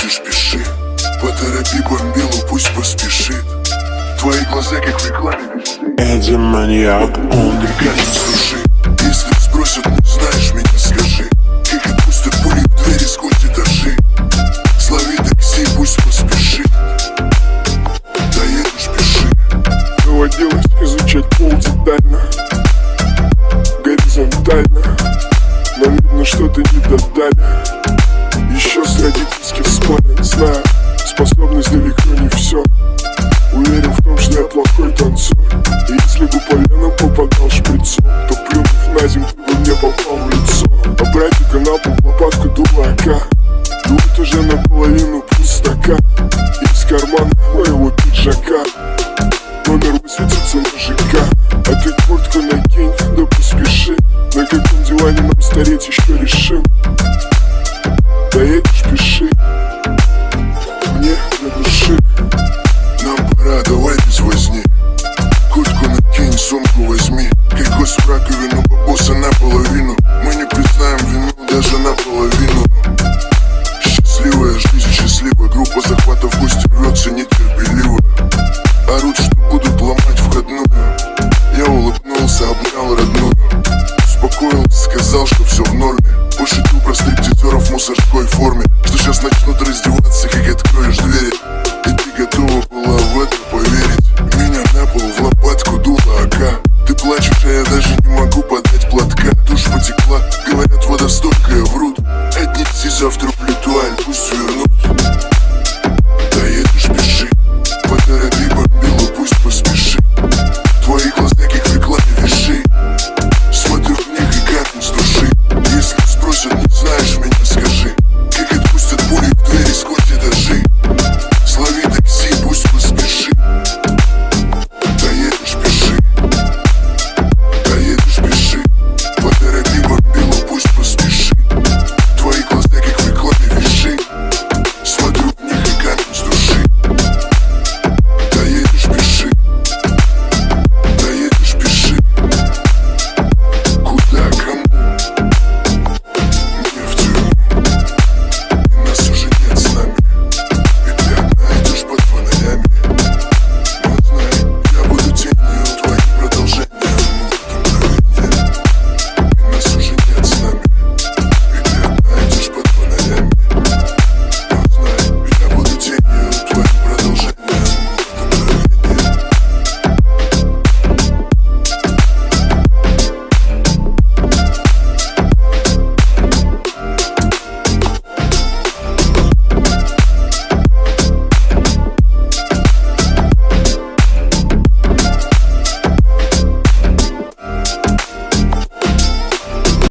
Доедешь, пиши. Поторопи бомбилу, пусть поспешит. Твои глаза, как в рекламе, Эдди маньяк, он не кажется, слушай. Если спросят, не знаешь меня, скажи. Как отпустят пули в двери сквозь этажи. Слови такси, пусть поспешит. Доедешь, пиши. Доводилось изучать пол детально, горизонтально, но видно, что-то не додали. Еще с родительских спален знаю, способность далеко не все. Уверен в том, что я плохой танцор. И если бы по венам попадал шприцом, то плюнув на землю, бы мне попал в лицо. А братика на пол лопатку дурака. Дует уже наполовину пустока. Из кармана моего пиджака номер высветится на ЖК. А ты куртку накинь, да поспеши. На каком диване нам стареть еще решим. Доедешь, пиши. Мне до души. Нам пора, давай без возни. Куртку накинь, сумку возьми. Кокос в раковину, бабоса наполовину. Мы не признаем вину даже наполовину. Счастливая жизнь, счастливая группа захвата в гости рвется нетерпеливо. Орут, что будут ломать входную. Я улыбнулся, обнял родную. Успокоился, сказал, что все в норме. Пошутил про стриптизеров в мусорской форме. Что сейчас начнут раздеваться, как откроешь двери. И ты готова была в это поверить. Меня на пол в лопатку дула АК. Ты плачешь, а я даже не могу подать платка. Тушь потекла, говорят, вода стойкая, врут. Отнеси завтра